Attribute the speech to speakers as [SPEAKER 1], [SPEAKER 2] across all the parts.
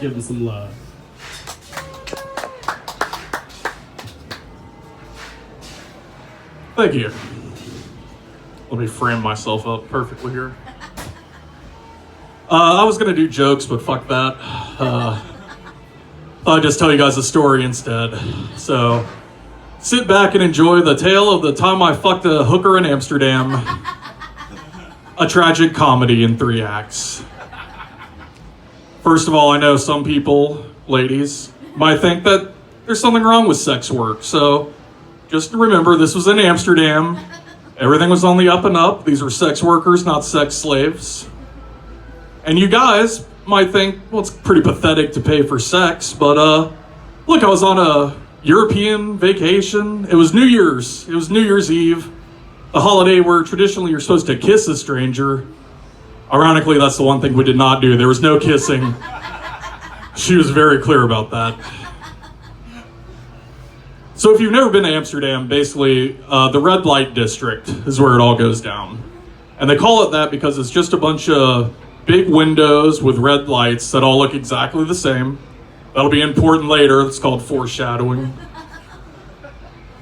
[SPEAKER 1] give him some love.
[SPEAKER 2] Thank you. Let me frame myself up perfectly here. I was gonna do jokes, but fuck that. I'll just tell you guys a story instead. So, sit back and enjoy the tale of the time I fucked a hooker in Amsterdam. A tragic comedy in 3 acts. First of all, I know some people, ladies, might think that there's something wrong with sex work. So, just remember, this was in Amsterdam. Everything was on the up and up. These were sex workers, not sex slaves. And you guys might think, well, it's pretty pathetic to pay for sex, but look, I was on a European vacation. It was New Year's. It was New Year's Eve, the holiday where traditionally you're supposed to kiss a stranger. Ironically, that's the one thing we did not do. There was no kissing. She was very clear about that. So if you've never been to Amsterdam, basically the red light district is where it all goes down. And they call it that because it's just a bunch of big windows with red lights that all look exactly the same. That'll be important later. It's called foreshadowing.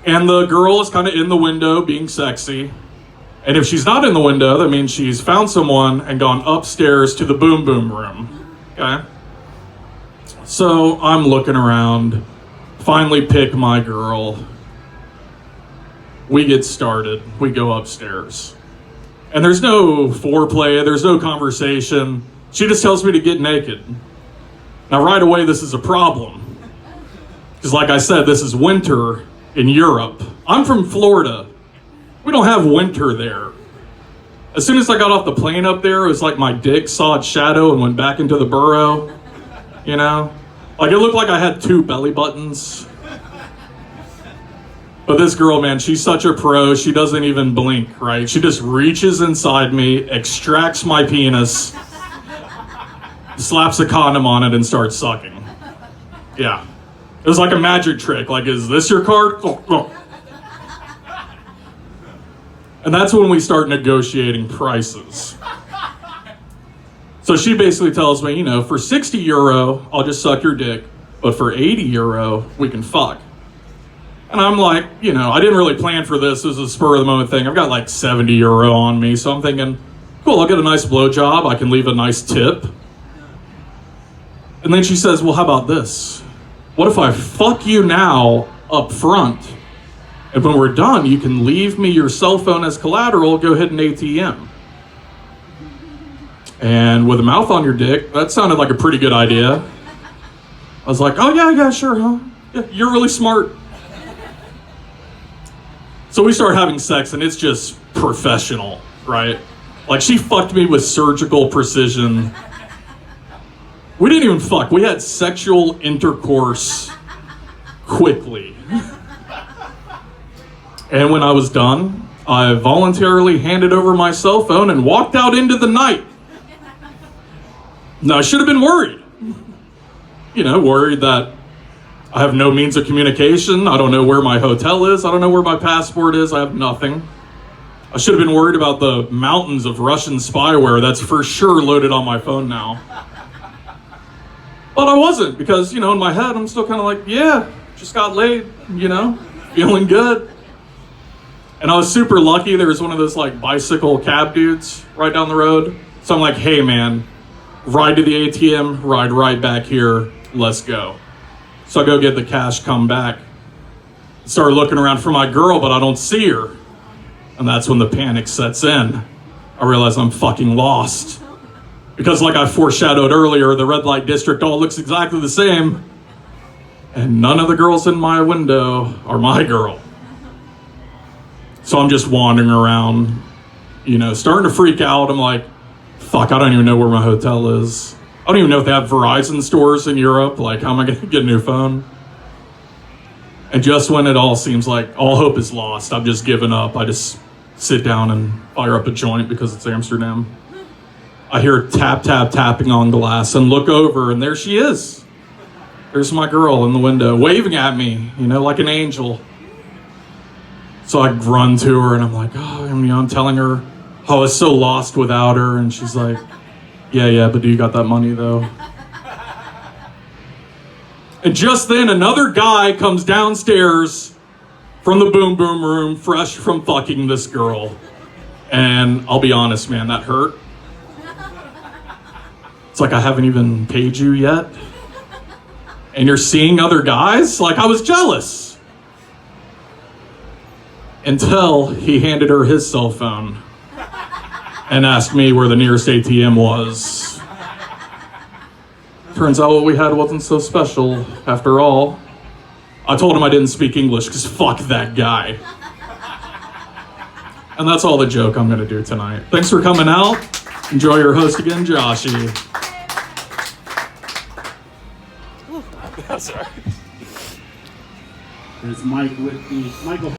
[SPEAKER 2] And the girl is kind of in the window being sexy. And if she's not in the window, that means she's found someone and gone upstairs to the boom boom room. Okay? So I'm looking around, finally pick my girl. We get started. We go upstairs. And there's no foreplay, there's no conversation. She just tells me to get naked. Now, right away, this is a problem. Because like I said, this is winter in Europe. I'm from Florida. We don't have winter there. As soon as I got off the plane up there, it was like my dick saw its shadow and went back into the burrow. You know? Like, it looked like I had 2 belly buttons. But this girl, man, she's such a pro, she doesn't even blink, right? She just reaches inside me, extracts my penis, slaps a condom on it, and starts sucking. Yeah. It was like a magic trick. Like, is this your card? Oh, oh. And that's when we start negotiating prices. So she basically tells me, you know, for 60 euro, I'll just suck your dick, but for 80 euro, we can fuck. And I'm like, you know, I didn't really plan for this. This was a spur of the moment thing. I've got like 70 euro on me, so I'm thinking, cool, I'll get a nice blowjob. I can leave a nice tip. And then she says, well, how about this? What if I fuck you now up front? And when we're done, you can leave me your cell phone as collateral, go hit an ATM. And with a mouth on your dick, that sounded like a pretty good idea. I was like, oh yeah, sure, huh? Yeah, you're really smart. So we start having sex and it's just professional, right? Like she fucked me with surgical precision. We didn't even fuck. We had sexual intercourse quickly. And when I was done, I voluntarily handed over my cell phone and walked out into the night. Now I should have been worried. You know, worried that I have no means of communication. I don't know where my hotel is. I don't know where my passport is. I have nothing. I should have been worried about the mountains of Russian spyware that's for sure loaded on my phone now. But I wasn't because, you know, in my head, I'm still kind of like, yeah, just got laid, you know, feeling good. And I was super lucky. There was one of those like bicycle cab dudes right down the road. So I'm like, hey man, ride to the ATM, ride right back here, let's go. So I go get the cash, come back, start looking around for my girl, but I don't see her. And that's when the panic sets in. I realize I'm fucking lost. Because like I foreshadowed earlier, the red light district all looks exactly the same. And none of the girls in my window are my girl. So I'm just wandering around, you know, starting to freak out. I'm like, fuck, I don't even know where my hotel is. I don't even know if they have Verizon stores in Europe. Like, how am I going to get a new phone? And just when it all seems like all hope is lost, I've just given up. I just sit down and fire up a joint because it's Amsterdam. I hear tap, tap, tapping on glass and look over, and there she is. There's my girl in the window, waving at me, you know, like an angel. So I run to her, and I'm like, oh, you know, I'm telling her how I was so lost without her, and she's like, yeah, but do you got that money, though? And just then, another guy comes downstairs from the boom boom room, fresh from fucking this girl. And I'll be honest, man, that hurt. It's like I haven't even paid you yet. And you're seeing other guys? Like, I was jealous. Until he handed her his cell phone and asked me where the nearest ATM was. Turns out what we had wasn't so special after all. I told him I didn't speak English because fuck that guy. And that's all the joke I'm gonna do tonight. Thanks for coming out. Enjoy your host again, Joshy.
[SPEAKER 1] There's Mike with the Michael.